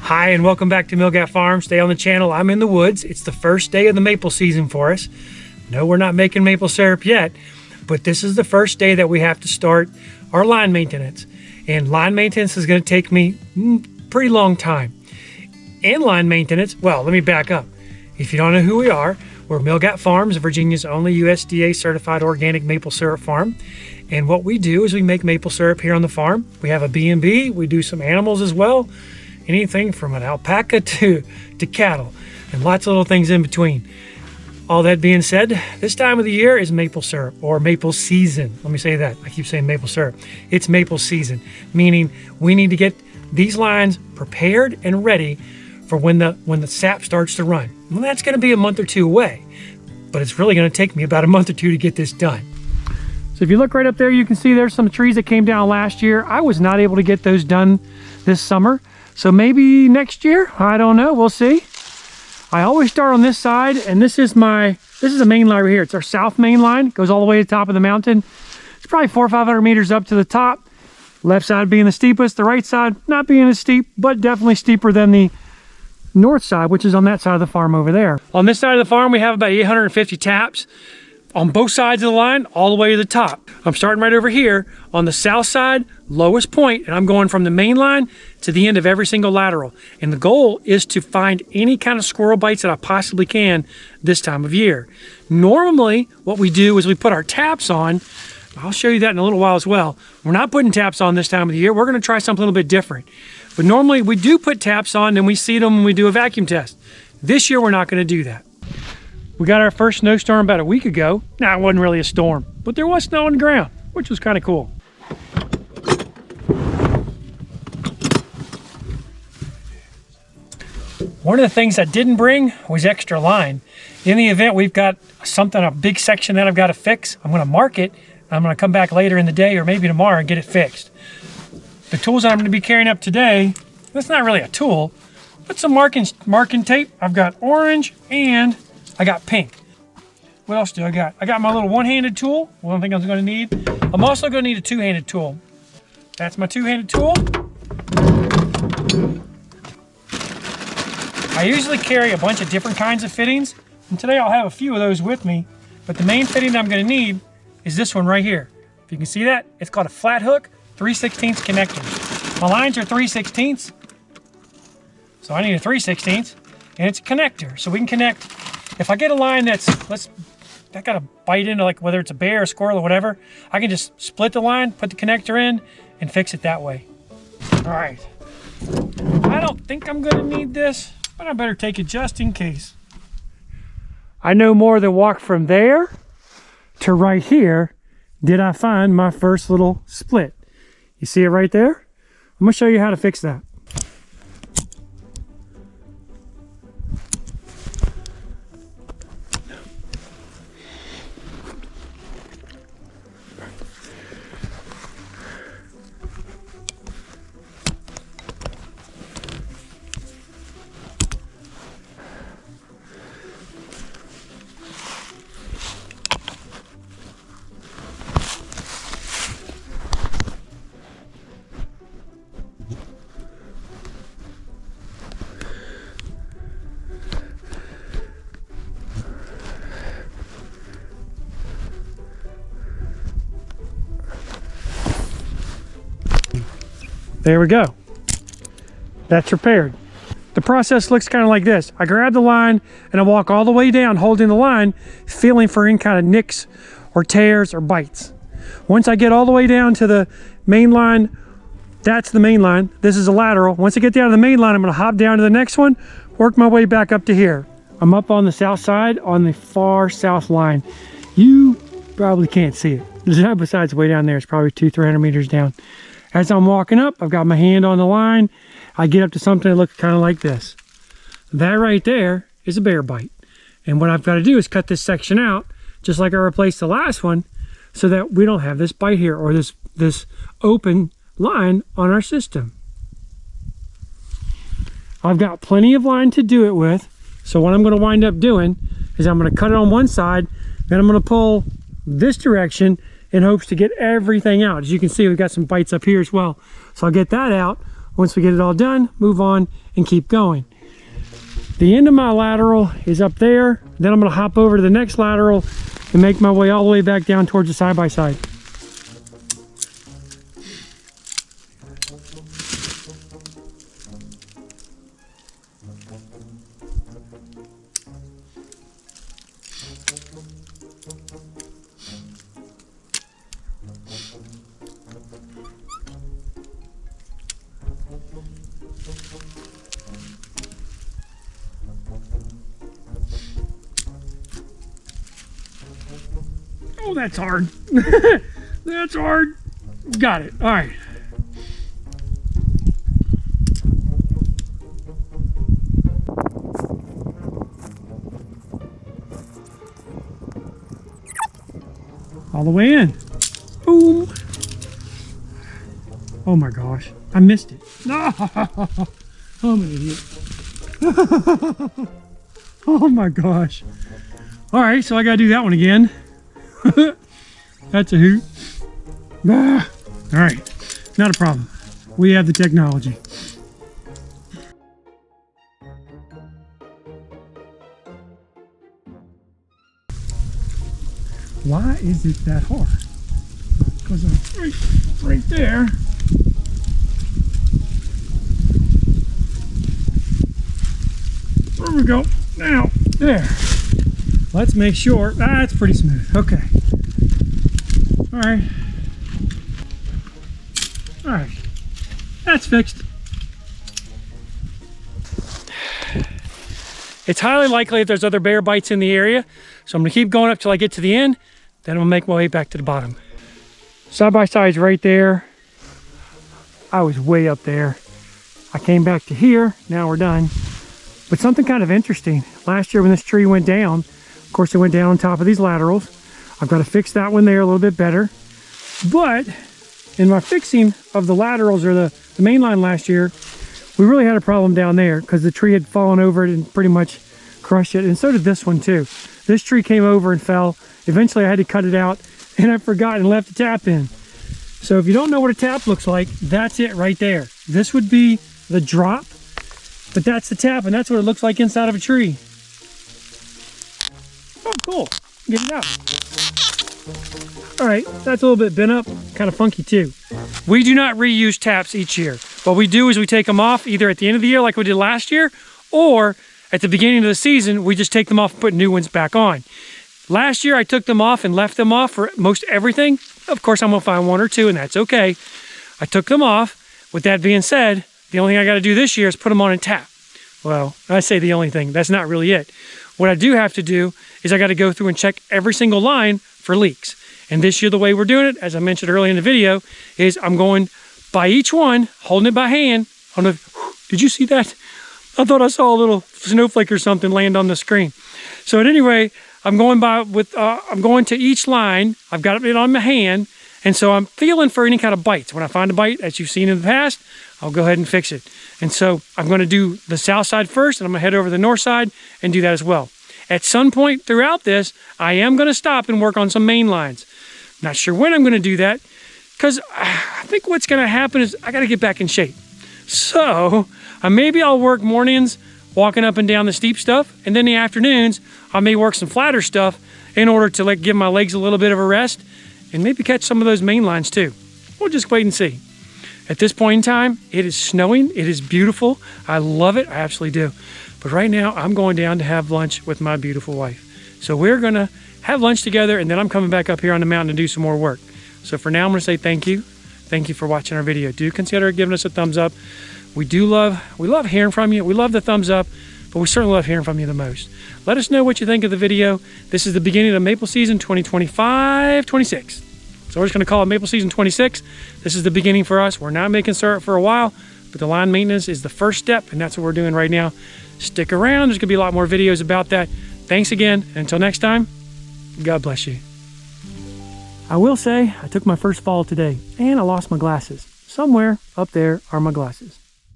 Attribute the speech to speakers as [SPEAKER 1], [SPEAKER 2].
[SPEAKER 1] Hi, and welcome back to Milgat Farms. Today on the channel, I'm in the woods. It's the first day of the maple season for us. No, we're not making maple syrup yet, but this is the first day that we have to start our line maintenance. And line maintenance is going to take me pretty long time. And line maintenance, well, let me back up. If you don't know who we are, we're Milgat Farms, Virginia's only USDA certified organic maple syrup farm. And what we do is we make maple syrup here on the farm. We have a B&B, we do some animals as well. Anything from an alpaca to cattle, and lots of little things in between. All that being said, this time of the year is maple syrup, or maple season. Let me say that. I keep saying maple syrup. It's maple season, meaning we need to get these lines prepared and ready for when the sap starts to run. Well, that's going to be a month or two away, but it's really going to take me about a month or two to get this done. So if you look right up there, you can see there's some trees that came down last year. I was not able to get those done this summer. So maybe next year, I don't know, we'll see. I always start on this side, and this is a main line right here. It's our south main line, goes all the way to the top of the mountain. It's probably 400 or 500 meters up to the top. Left side being the steepest, the right side not being as steep, but definitely steeper than the north side, which is on that side of the farm over there. On this side of the farm, we have about 850 taps on both sides of the line, all the way to the top. I'm starting right over here on the south side, lowest point, and I'm going from the main line to the end of every single lateral. And the goal is to find any kind of squirrel bites that I possibly can this time of year. Normally, what we do is we put our taps on. I'll show you that in a little while as well. We're not putting taps on this time of the year. We're going to try something a little bit different. But normally we do put taps on and we seed them when we do a vacuum test. This year, we're not going to do that. We got our first snowstorm about a week ago. Now, it wasn't really a storm, but there was snow on the ground, which was kind of cool. One of the things I didn't bring was extra line. In the event we've got a big section that I've got to fix, I'm going to mark it. I'm going to come back later in the day or maybe tomorrow and get it fixed. The tools I'm going to be carrying up today, that's not really a tool, but some marking tape. I've got orange and I got pink. What else do I got? I got my little one-handed tool. One thing I'm going to need. I'm also going to need a two-handed tool. That's my two-handed tool. I usually carry a bunch of different kinds of fittings, and today I'll have a few of those with me. But the main fitting I'm going to need is this one right here. If you can see that, it's called a flat hook 3/16 connector. My lines are 3/16, so I need a 3/16, and it's a connector, so we can connect. If I get a line that got to bite into, like whether it's a bear, a squirrel, or whatever, I can just split the line, put the connector in, and fix it that way. All right. I don't think I'm going to need this, but I better take it just in case. I no more than walk from there to right here did I find my first little split. You see it right there? I'm going to show you how to fix that. There we go. That's repaired. The process looks kind of like this. I grab the line and I walk all the way down holding the line, feeling for any kind of nicks or tears or bites. Once I get all the way down to the main line, that's the main line. This is a lateral. Once I get down to the main line, I'm going to hop down to the next one, work my way back up to here. I'm up on the south side on the far south line. You probably can't see it. Besides way down there, it's probably 200-300 meters down. As I'm walking up, I've got my hand on the line. I get up to something that looks kind of like this. That right there is a bear bite. And what I've got to do is cut this section out, just like I replaced the last one, so that we don't have this bite here or this open line on our system. I've got plenty of line to do it with. So what I'm going to wind up doing is I'm going to cut it on one side, then I'm going to pull this direction in hopes to get everything out. As you can see, we've got some bites up here as well. So I'll get that out, Once we get it all done, move on and keep going. The end of my lateral is up there. Then I'm gonna hop over to the next lateral and make my way all the way back down towards the side-by-side. Oh, that's hard. That's hard. Got it. All right. All the way in. Boom. Oh my gosh. I missed it. No. I'm an idiot. Oh my gosh. All right, so I gotta do that one again. That's a hoot. Ah. All right, not a problem. We have the technology. Why is it that hard? Because I'm right there. There we go. Now, there. Let's make sure. That's pretty smooth. Okay. All right. All right. That's fixed. It's highly likely that there's other bear bites in the area, so I'm gonna keep going up till I get to the end, then I'm gonna make my way back to the bottom. Side-by-side's right there. I was way up there. I came back to here, now we're done. But something kind of interesting. Last year when this tree went down, of course it went down on top of these laterals. I've got to fix that one there a little bit better. But in my fixing of the laterals or the main line last year, we really had a problem down there because the tree had fallen over it and pretty much crushed it. And so did this one too. This tree came over and fell. Eventually I had to cut it out and I forgot and left the tap in. So if you don't know what a tap looks like, that's it right there. This would be the drop, but that's the tap, and that's what it looks like inside of a tree. Oh, cool. Get it out. All right, that's a little bit bent up, kind of funky too. We do not reuse taps each year. What we do is we take them off either at the end of the year like we did last year, or at the beginning of the season, we just take them off and put new ones back on. Last year, I took them off and left them off for most everything. Of course, I'm gonna find one or two, and that's okay. I took them off. With that being said, the only thing I gotta do this year is put them on and tap. Well, I say the only thing, that's not really it. What I do have to do is I gotta go through and check every single line for leaks. And this year, the way we're doing it, as I mentioned earlier in the video, is I'm going by each one, holding it by hand. I don't know if, did you see that? I thought I saw a little snowflake or something land on the screen. So at any rate, I'm going to each line. I've got it on my hand, and so I'm feeling for any kind of bites. When I find a bite, as you've seen in the past, I'll go ahead and fix it. And so I'm going to do the south side first, and I'm going to head over to the north side and do that as well. At some point throughout this, I am going to stop and work on some main lines. Not sure when I'm going to do that, because I think what's going to happen is I got to get back in shape. So maybe I'll work mornings walking up and down the steep stuff, and then the afternoons I may work some flatter stuff in order to give my legs a little bit of a rest and maybe catch some of those main lines too. We'll just wait and see. At this point in time, it is snowing. It is beautiful. I love it. I absolutely do. But right now, I'm going down to have lunch with my beautiful wife. So we're going to have lunch together, and then I'm coming back up here on the mountain to do some more work. So for now, I'm going to say thank you. Thank you for watching our video. Do consider giving us a thumbs up. We love hearing from you. We love the thumbs up, but we certainly love hearing from you the most. Let us know what you think of the video. This is the beginning of maple season 2025-26. So we're just going to call it maple season 26. This is the beginning for us. We're not making syrup for a while, but the line maintenance is the first step, and that's what we're doing right now. Stick around. There's going to be a lot more videos about that. Thanks again. And until next time, God bless you. I will say I took my first fall today, and I lost my glasses. Somewhere up there are my glasses.